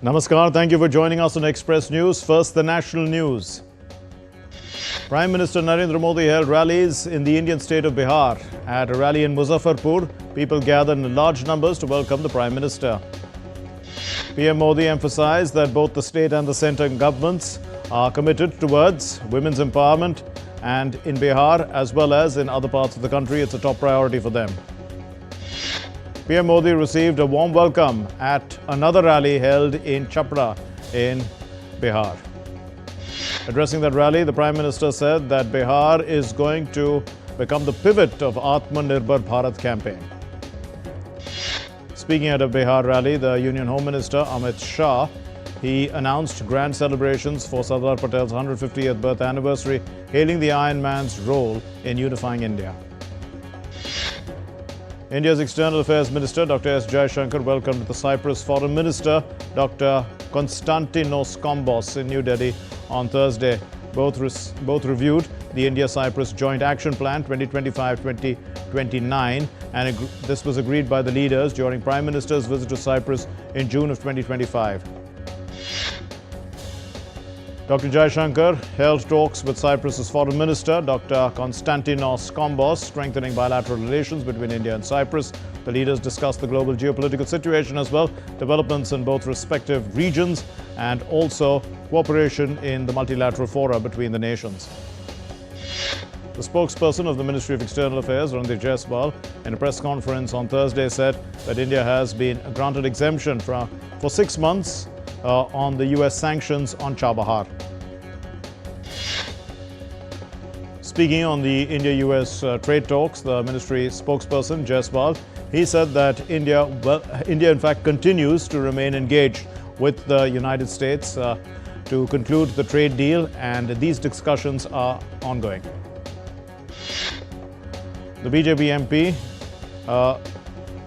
Namaskar, thank you for joining us on Express News. First, the national news. Prime Minister Narendra Modi held rallies in the Indian state of Bihar. At a rally in Muzaffarpur, people gathered in large numbers to welcome the Prime Minister. PM Modi emphasized that both the state and the centre governments are committed towards women's empowerment, and in Bihar as well as in other parts of the country, it's a top priority for them. PM Modi received a warm welcome at another rally held in Chapra in Bihar. Addressing that rally, the Prime Minister said that Bihar is going to become the pivot of Atmanirbhar Bharat campaign. Speaking at a Bihar rally, the Union Home Minister Amit Shah, he announced grand celebrations for Sardar Patel's 150th birth anniversary, hailing the Iron Man's role in unifying India. India's External Affairs Minister Dr. S. Jaishankar welcomed the Cyprus Foreign Minister Dr. Konstantinos Kombos in New Delhi on Thursday. Both reviewed the India-Cyprus Joint Action Plan 2025-2029, and this was agreed by the leaders during Prime Minister's visit to Cyprus in June of 2025. Dr. Jaishankar held talks with Cyprus's Foreign Minister Dr. Konstantinos Kombos, strengthening bilateral relations between India and Cyprus. The leaders discussed the global geopolitical situation as well, developments in both respective regions, and also cooperation in the multilateral fora between the nations. The spokesperson of the Ministry of External Affairs, Randeep Jaiswal, in a press conference on Thursday said that India has been granted exemption for 6 months on the US sanctions on Chabahar. Speaking on the India-US trade talks, the ministry spokesperson Jaiswal, he said that India in fact continues to remain engaged with the United States to conclude the trade deal, and these discussions are ongoing. The BJP MP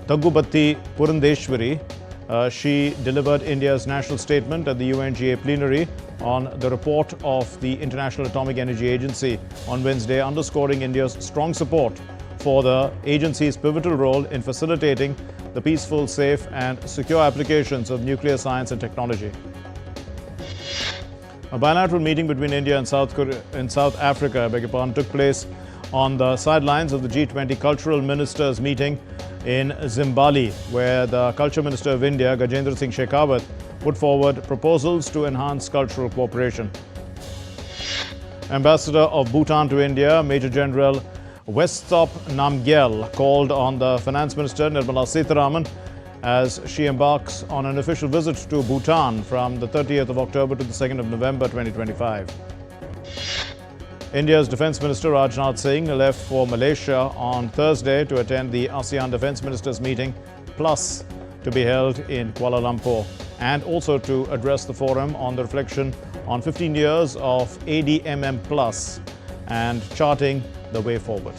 Daggubatti Purandeshwari, she delivered India's national statement at the UNGA plenary on the report of the International Atomic Energy Agency on Wednesday, underscoring India's strong support for the agency's pivotal role in facilitating the peaceful, safe and secure applications of nuclear science and technology. A bilateral meeting between India and South Africa took place on the sidelines of the G20 Cultural Ministers meeting in Zimbabwe, where the Culture Minister of India, Gajendra Singh Shekhawat, put forward proposals to enhance cultural cooperation. Ambassador of Bhutan to India, Major General Westop Namgyel, called on the Finance Minister Nirmala Sitharaman as she embarks on an official visit to Bhutan from the 30th of October to the 2nd of November 2025. India's Defence Minister Rajnath Singh left for Malaysia on Thursday to attend the ASEAN Defence Ministers meeting, plus to be held in Kuala Lumpur, and also to address the forum on the reflection on 15 years of ADMM Plus and charting the way forward.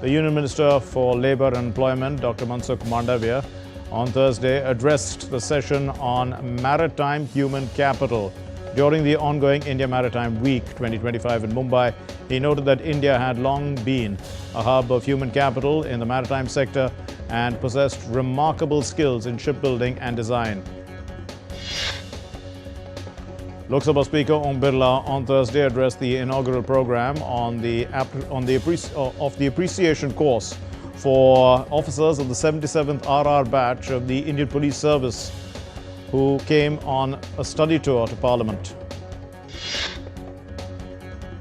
The Union Minister for Labour and Employment, Dr. Mansukh Mandavia, on Thursday addressed the session on maritime human capital during the ongoing India Maritime Week 2025 in Mumbai. He noted that India had long been a hub of human capital in the maritime sector and possessed remarkable skills in shipbuilding and design. Lok Sabha Speaker Om Birla on Thursday addressed the inaugural program of the appreciation course for officers of the 77th RR batch of the Indian Police Service who came on a study tour to Parliament.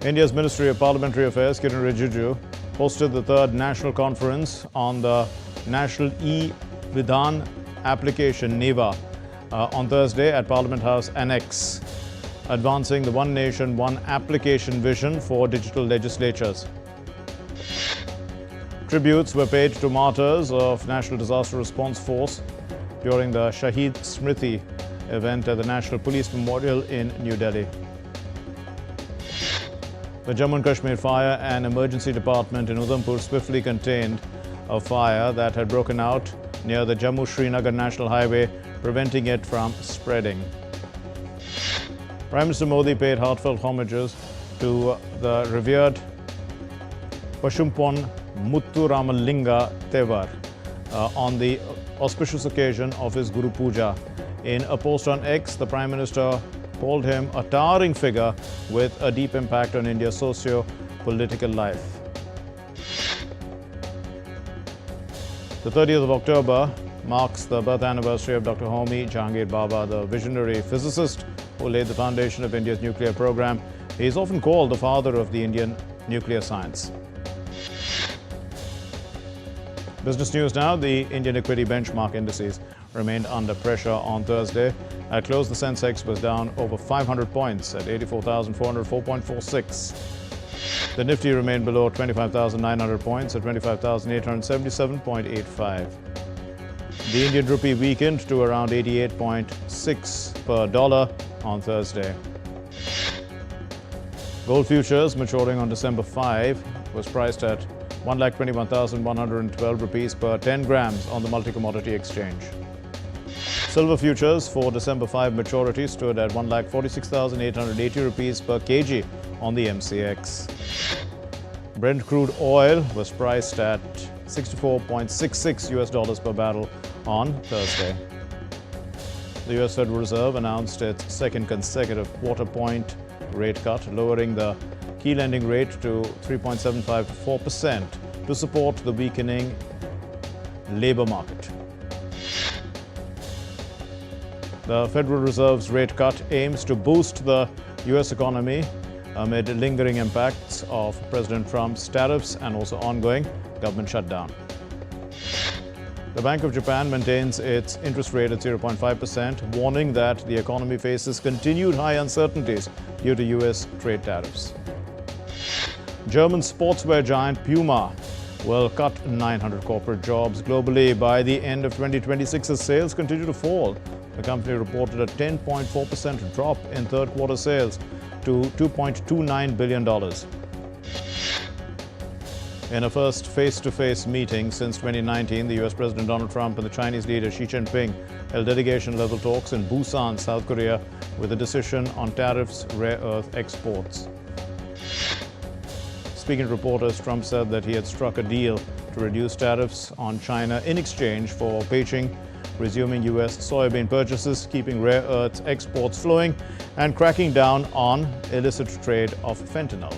India's Ministry of Parliamentary Affairs, Kiran Rijiju, hosted the third national conference on the National E-Vidhan application NEVA on Thursday at Parliament House Annex, advancing the One Nation, One Application vision for digital legislatures. Tributes were paid to martyrs of National Disaster Response Force during the Shahid Smriti event at the National Police Memorial in New Delhi. The Jammu and Kashmir Fire and Emergency Department in Udhampur swiftly contained a fire that had broken out near the Jammu-Srinagar National Highway, preventing it from spreading. Prime Minister Modi paid heartfelt homages to the revered Pashumpon Muthu Ramalinga Tevar on the auspicious occasion of his Guru Puja In a post on X, the Prime Minister called him a towering figure with a deep impact on India's socio-political life. The 30th of October marks the birth anniversary of Dr. Homi Jahangir Baba, the visionary physicist who laid the foundation of India's nuclear program. He is often called the father of the Indian nuclear science. Business news now. The Indian equity benchmark indices remained under pressure on Thursday. At close, the Sensex was down over 500 points at 84,404.46. The Nifty remained below 25,900 points at 25,877.85. The Indian rupee weakened to around 88.6 per dollar on Thursday. Gold futures maturing on December 5 was priced at 1,21,112 rupees per 10 grams on the multi-commodity exchange. Silver futures for December 5 maturity stood at 1,46,880 rupees per kg on the MCX. Brent crude oil was priced at $64.66 per barrel on Thursday. The U.S. Federal Reserve announced its second consecutive quarter-point rate cut, lowering the key lending rate to 3.75 to 4% to support the weakening labor market. The Federal Reserve's rate cut aims to boost the U.S. economy amid lingering impacts of President Trump's tariffs and also ongoing government shutdown. The Bank of Japan maintains its interest rate at 0.5%, warning that the economy faces continued high uncertainties due to U.S. trade tariffs. German sportswear giant Puma will cut 900 corporate jobs globally by the end of 2026 as sales continue to fall. The company reported a 10.4% drop in third-quarter sales to $2.29 billion. In a first face-to-face meeting since 2019, the U.S. President Donald Trump and the Chinese leader Xi Jinping held delegation-level talks in Busan, South Korea, with a decision on tariffs, rare earth exports. Speaking to reporters, Trump said that he had struck a deal to reduce tariffs on China in exchange for Beijing resuming U.S. soybean purchases, keeping rare earth exports flowing, and cracking down on illicit trade of fentanyl.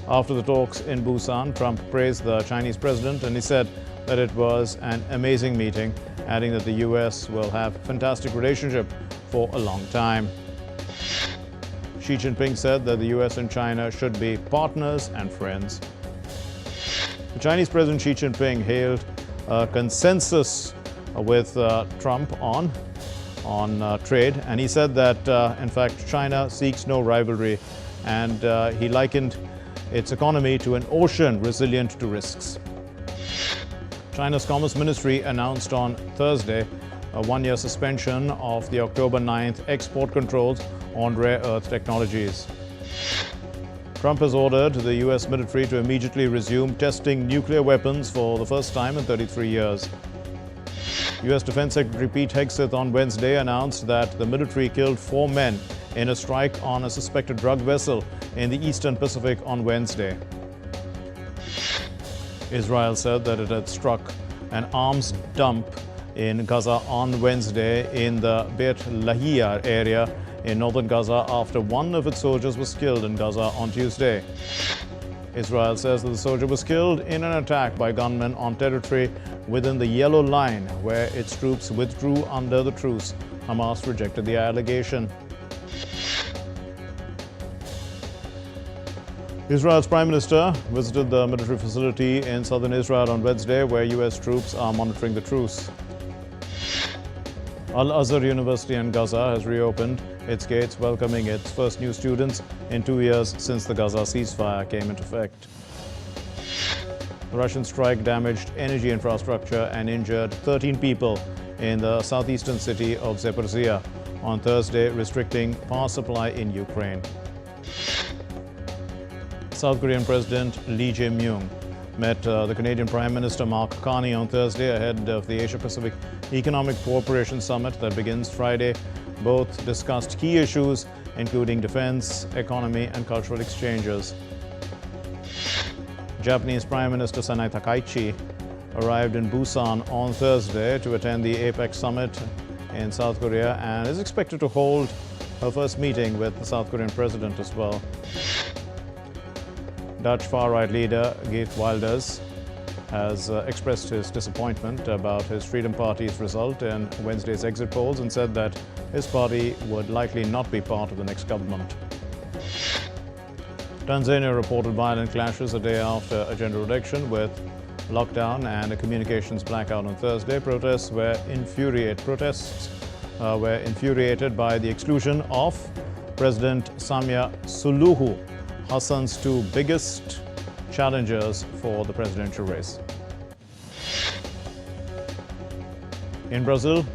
After the talks in Busan, Trump praised the Chinese president and he said that it was an amazing meeting, adding that the U.S. will have a fantastic relationship for a long time. Xi Jinping said that the U.S. and China should be partners and friends. The Chinese President Xi Jinping hailed a consensus with Trump on trade, and he said that, in fact, China seeks no rivalry, and he likened its economy to an ocean resilient to risks. China's Commerce Ministry announced on Thursday a one-year suspension of the October 9th export controls on rare earth technologies. Trump has ordered the U.S. military to immediately resume testing nuclear weapons for the first time in 33 years. U.S. Defense Secretary Pete Hegseth on Wednesday announced that the military killed 4 men in a strike on a suspected drug vessel in the Eastern Pacific on Wednesday. Israel said that it had struck an arms dump in Gaza on Wednesday in the Beit Lahia area in northern Gaza after one of its soldiers was killed in Gaza on Tuesday. Israel says that the soldier was killed in an attack by gunmen on territory within the Yellow Line, where its troops withdrew under the truce. Hamas rejected the allegation. Israel's Prime Minister visited the military facility in southern Israel on Wednesday, where U.S. troops are monitoring the truce. Al-Azhar University in Gaza has reopened its gates, welcoming its first new students in 2 years since the Gaza ceasefire came into effect. The Russian strike damaged energy infrastructure and injured 13 people in the southeastern city of Zaporizhia on Thursday, restricting power supply in Ukraine. South Korean President Lee Jae-myung met the Canadian Prime Minister Mark Carney on Thursday ahead of the Asia-Pacific Economic Cooperation Summit that begins Friday. Both discussed key issues including defense, economy, and cultural exchanges. Japanese Prime Minister Sanai Takaichi arrived in Busan on Thursday to attend the APEC summit in South Korea and is expected to hold her first meeting with the South Korean president as well. Dutch far-right leader Geert Wilders has expressed his disappointment about his Freedom Party's result in Wednesday's exit polls and said that his party would likely not be part of the next government. Tanzania reported violent clashes a day after a general election with lockdown and a communications blackout on Thursday. Protests were infuriated by the exclusion of President Samia Suluhu Hassan's two biggest challengers for the presidential race. In Brazil,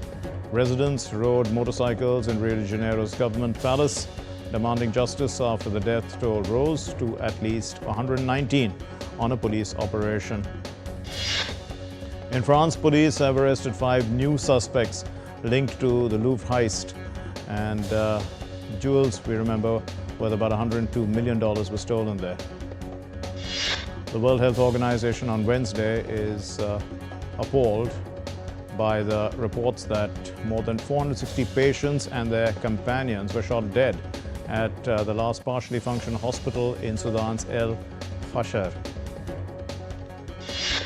residents rode motorcycles in Rio de Janeiro's government palace, demanding justice after the death toll rose to at least 119 on a police operation. In France, police have arrested 5 new suspects linked to the Louvre heist, and jewels, we remember, worth about $102 million were stolen there. The World Health Organization on Wednesday is appalled by the reports that more than 460 patients and their companions were shot dead at the last partially functional hospital in Sudan's El Fasher.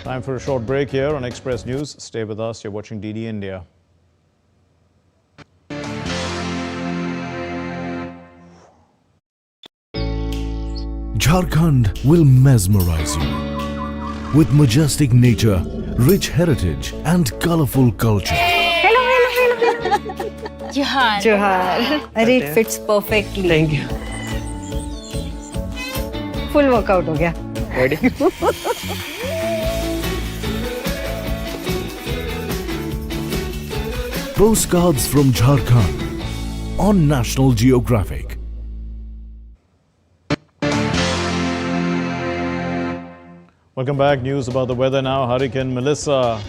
Time for a short break here on Express News. Stay with us. You're watching DD India. Jharkhand will mesmerize you with majestic nature, rich heritage and colorful culture. Hello. Johar. Johar. It fits perfectly. Thank you. Full workout हो गया. Ready? Postcards from Jharkhand on National Geographic. Welcome back. News about the weather now. Hurricane Melissa,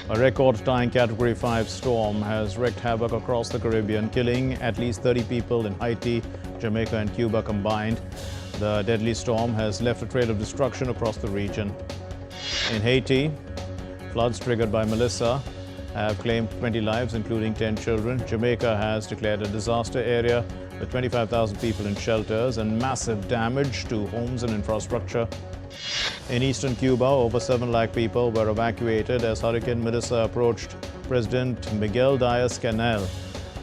a record-tying Category 5 storm, has wreaked havoc across the Caribbean, killing at least 30 people in Haiti, Jamaica and Cuba combined. The deadly storm has left a trail of destruction across the region. In Haiti, floods triggered by Melissa have claimed 20 lives, including 10 children. Jamaica has declared a disaster area with 25,000 people in shelters and massive damage to homes and infrastructure. In eastern Cuba, over 7 lakh people were evacuated as Hurricane Melissa approached. President Miguel Diaz-Canel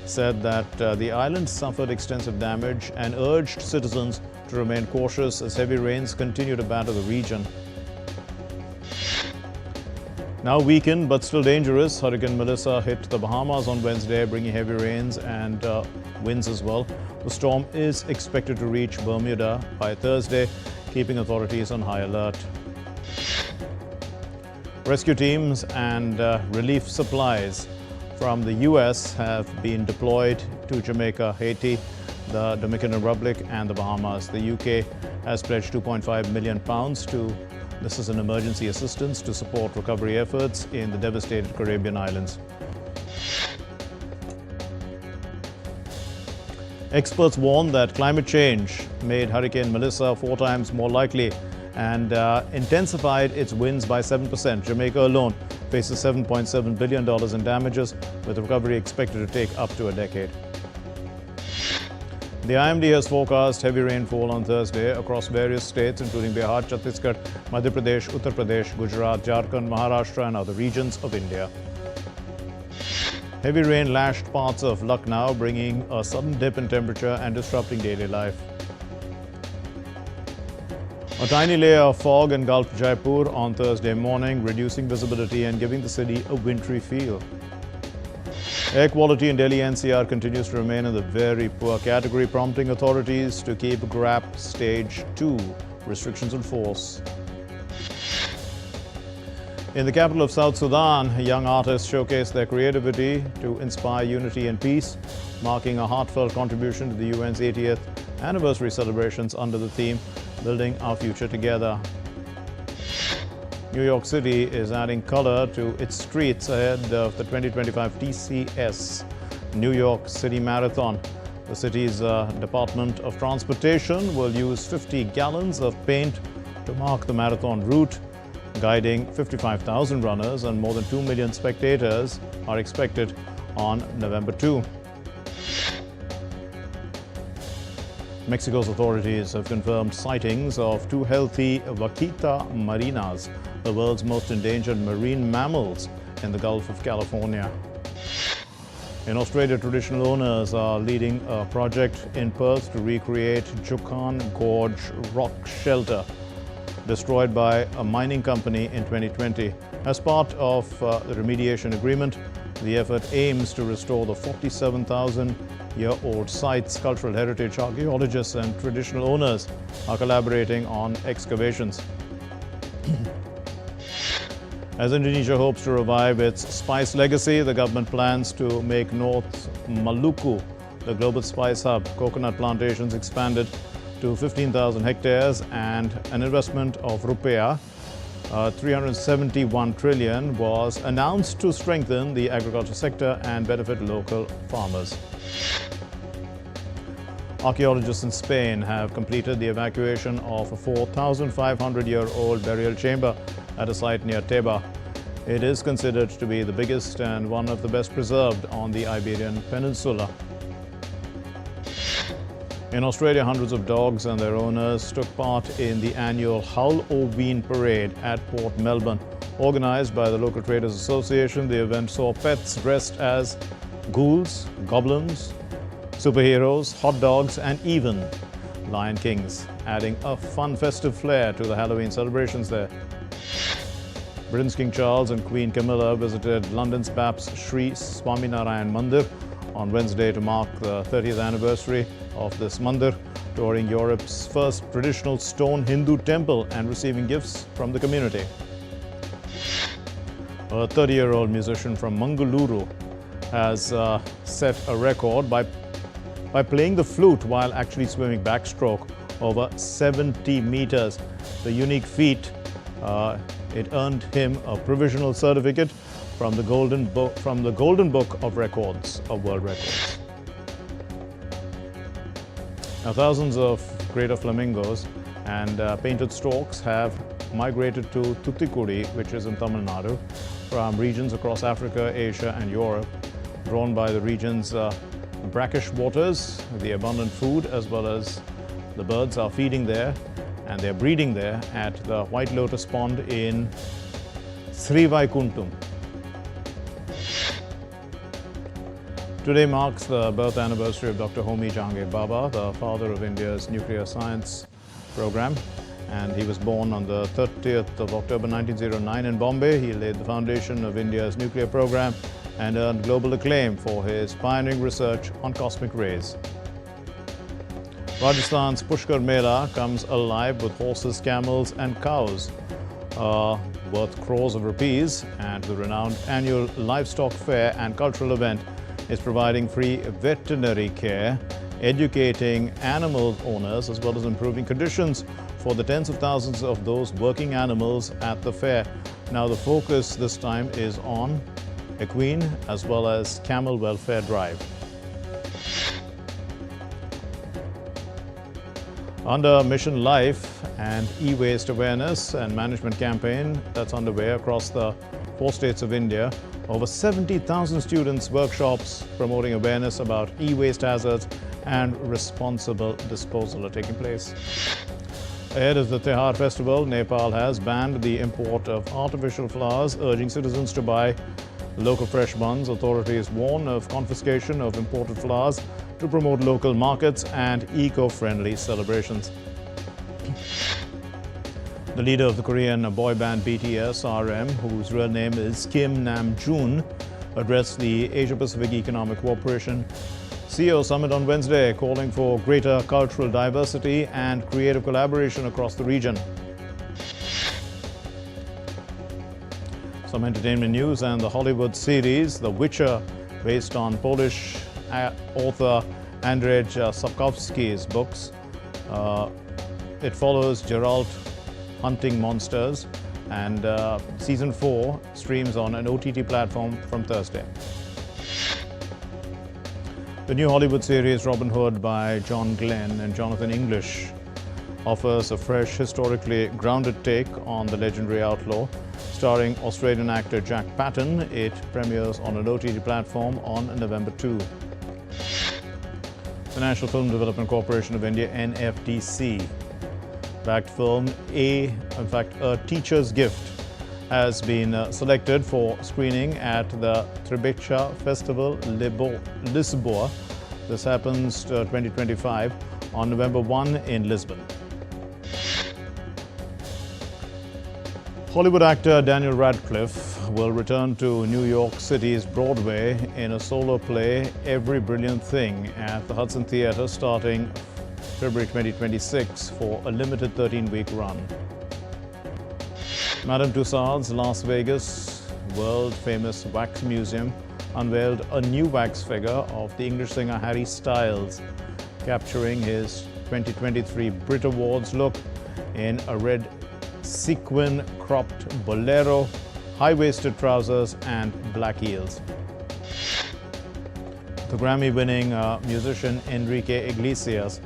said that the island suffered extensive damage and urged citizens to remain cautious as heavy rains continue to batter the region. Now weakened but still dangerous, Hurricane Melissa hit the Bahamas on Wednesday, bringing heavy rains and winds as well. The storm is expected to reach Bermuda by Thursday, keeping authorities on high alert. Rescue teams and relief supplies from the U.S. have been deployed to Jamaica, Haiti, the Dominican Republic and the Bahamas. The UK has pledged £2.5 million this is an emergency assistance to support recovery efforts in the devastated Caribbean islands. Experts warn that climate change made Hurricane Melissa 4 times more likely and intensified its winds by 7%. Jamaica alone faces $7.7 billion in damages, with recovery expected to take up to a decade. The IMD has forecast heavy rainfall on Thursday across various states, including Bihar, Chhattisgarh, Madhya Pradesh, Uttar Pradesh, Gujarat, Jharkhand, Maharashtra and other regions of India. Heavy rain lashed parts of Lucknow, bringing a sudden dip in temperature and disrupting daily life. A tiny layer of fog engulfed Jaipur on Thursday morning, reducing visibility and giving the city a wintry feel. Air quality in Delhi NCR continues to remain in the very poor category, prompting authorities to keep GRAP Stage 2 restrictions in force. In the capital of South Sudan, young artists showcased their creativity to inspire unity and peace, marking a heartfelt contribution to the UN's 80th anniversary celebrations under the theme, Building Our Future Together. New York City is adding color to its streets ahead of the 2025 TCS New York City Marathon. The city's Department of Transportation will use 50 gallons of paint to mark the marathon route, guiding 55,000 runners, and more than 2 million spectators are expected on November 2. Mexico's authorities have confirmed sightings of two healthy vaquita marinas, the world's most endangered marine mammals, in the Gulf of California. In Australia, traditional owners are leading a project in Perth to recreate Jukan Gorge rock shelter, destroyed by a mining company in 2020. As part of the remediation agreement, the effort aims to restore the 47,000-year-old site's cultural heritage. Archaeologists and traditional owners are collaborating on excavations. As Indonesia hopes to revive its spice legacy, the government plans to make North Maluku the global spice hub. Coconut plantations expanded to 15,000 hectares and an investment of rupiah 371 trillion was announced to strengthen the agriculture sector and benefit local farmers. Archaeologists in Spain have completed the evacuation of a 4,500-year-old burial chamber at a site near Teba. It is considered to be the biggest and one of the best preserved on the Iberian Peninsula. In Australia, hundreds of dogs and their owners took part in the annual Halloween parade at Port Melbourne. Organised by the local Traders Association, the event saw pets dressed as ghouls, goblins, superheroes, hot dogs and even Lion Kings, adding a fun festive flair to the Halloween celebrations there. Britain's King Charles and Queen Camilla visited London's Baps Sri Swaminarayan Mandir on Wednesday to mark the 30th anniversary of this mandir, touring Europe's first traditional stone Hindu temple and receiving gifts from the community. A 30-year-old musician from Mangaluru has set a record by playing the flute while actually swimming backstroke over 70 meters. The unique feat, it earned him a provisional certificate from the Golden Book of Records of World Records. Now, thousands of greater flamingos and painted storks have migrated to Thoothukudi, which is in Tamil Nadu, from regions across Africa, Asia and Europe, drawn by the region's brackish waters, the abundant food, as well as the birds are feeding there and they're breeding there at the White Lotus Pond in Srivaikuntham. Today marks the birth anniversary of Dr. Homi Jahangir Baba, the father of India's nuclear science program. And he was born on the 30th of October 1909 in Bombay. He laid the foundation of India's nuclear program and earned global acclaim for his pioneering research on cosmic rays. Rajasthan's Pushkar Mela comes alive with horses, camels and cows worth crores of rupees, and the renowned annual livestock fair and cultural event is providing free veterinary care, educating animal owners, as well as improving conditions for the tens of thousands of those working animals at the fair. Now, the focus this time is on equine as well as camel welfare drive. Under Mission Life and e-waste awareness and management campaign that's underway across the 4 states of India, over 70,000 students' workshops promoting awareness about e-waste hazards and responsible disposal are taking place. Ahead of the Tihar festival, Nepal has banned the import of artificial flowers, urging citizens to buy local fresh ones. Authorities warn of confiscation of imported flowers to promote local markets and eco-friendly celebrations. The leader of the Korean boy band BTS, RM, whose real name is Kim Nam-joon, addressed the Asia-Pacific Economic Cooperation CEO Summit on Wednesday, calling for greater cultural diversity and creative collaboration across the region. Some entertainment news and the Hollywood series The Witcher, based on Polish author Andrzej Sapkowski's books. It follows Geralt hunting monsters, and Season 4 streams on an OTT platform from Thursday. The new Hollywood series Robin Hood by John Glenn and Jonathan English offers a fresh, historically grounded take on the legendary outlaw. Starring Australian actor Jack Patton, it premieres on an OTT platform on November 2. The National Film Development Corporation of India, NFDC, backed film A Teacher's Gift has been selected for screening at the Tribeca Festival Lisboa. This happens 2025 on November 1 in Lisbon. Hollywood actor Daniel Radcliffe will return to New York City's Broadway in a solo play, Every Brilliant Thing, at the Hudson Theatre starting February 2026 for a limited 13-week run. Madame Tussauds Las Vegas world-famous wax museum unveiled a new wax figure of the English singer Harry Styles, capturing his 2023 Brit Awards look in a red sequin cropped bolero, high-waisted trousers and black heels. The Grammy-winning musician Enrique Iglesias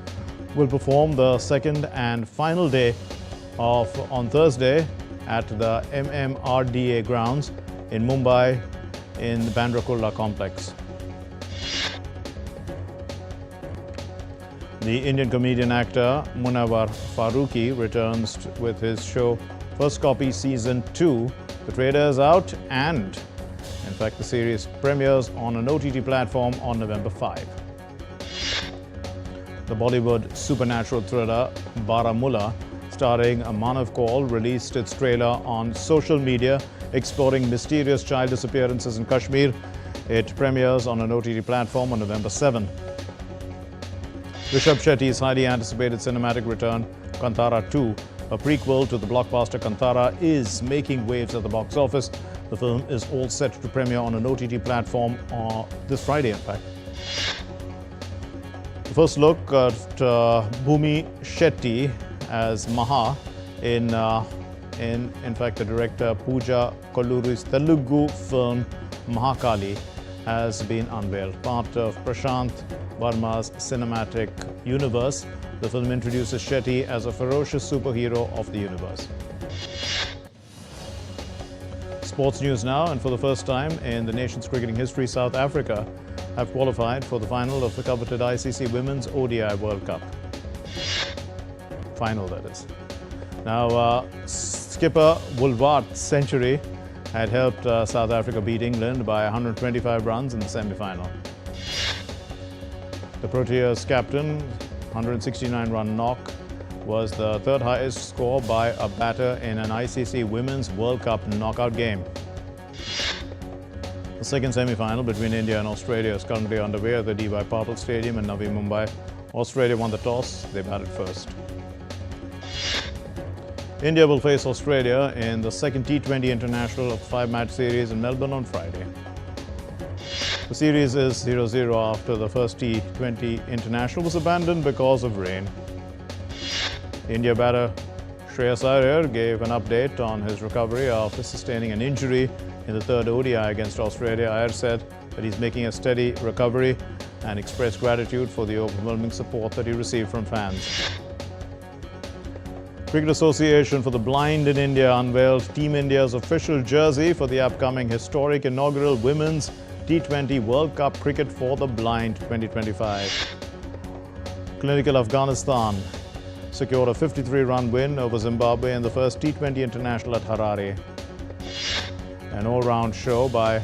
will perform the second and final day on Thursday at the MMRDA grounds in Mumbai in the Bandra Kurla complex. The Indian comedian actor Munawar Farooqi returns with his show First Copy Season 2. The trailer is out and, in fact, the series premieres on an OTT platform on November 5. The Bollywood supernatural thriller Baramulla, starring Manav Kaul, released its trailer on social media, exploring mysterious child disappearances in Kashmir. It premieres on an OTT platform on November 7. Rishabh Shetty's highly anticipated cinematic return, Kantara 2, a prequel to the blockbuster Kantara, is making waves at the box office. The film is all set to premiere on an OTT platform this Friday, in fact. The first look at Bhumi Shetty as Maha in fact, the director Pooja Kalluri's Telugu film Mahakali has been unveiled. Part of Prashant Varma's cinematic universe, the film introduces Shetty as a ferocious superhero of the universe. Sports news now, and for the first time in the nation's cricketing history, South Africa have qualified for the final of the coveted ICC Women's ODI World Cup. Final, that is. Now, skipper Woolwart's century had helped South Africa beat England by 125 runs in the semi-final. The Proteas captain 169-run knock was the third highest score by a batter in an ICC Women's World Cup knockout game. The second semi-final between India and Australia is currently underway at the D.Y. Patil Stadium in Navi Mumbai. Australia won the toss, they batted first. India will face Australia in the second T20 International of the 5-match series in Melbourne on Friday. The series is 0-0 after the first T20 International was abandoned because of rain. India batter Shreyas Iyer gave an update on his recovery after sustaining an injury in the third ODI against Australia. Iyer said that he's making a steady recovery and expressed gratitude for the overwhelming support that he received from fans. Cricket Association for the Blind in India unveiled Team India's official jersey for the upcoming historic inaugural Women's T20 World Cup Cricket for the Blind 2025. Clinical Afghanistan secured a 53-run win over Zimbabwe in the first T20 International at Harare. An all-round show by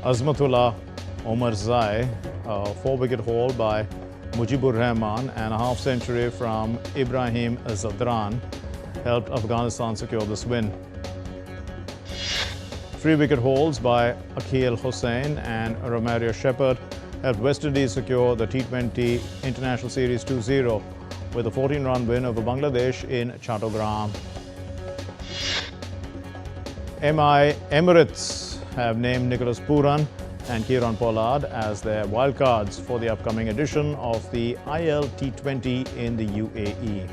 Azmatullah Omarzai, a 4-wicket haul by Mujibur Rahman and a half-century from Ibrahim Zadran helped Afghanistan secure this win. 3-wicket hauls by Akhil Hussain and Romario Shepherd helped West Indies secure the T20 International Series 2-0 with a 14-run win over Bangladesh in Chattogram. Emirates have named Nicholas Pooran and Kieron Pollard as their wildcards for the upcoming edition of the ILT20 in the UAE.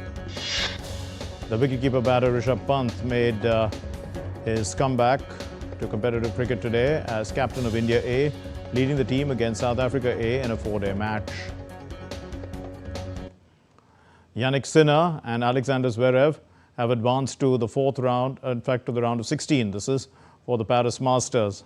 The wicketkeeper batter Rishabh Pant made his comeback to competitive cricket today as captain of India A, leading the team against South Africa A in a 4-day match. Yannick Sinner and Alexander Zverev have advanced to the fourth round, in fact to the round of 16. This is for the Paris Masters.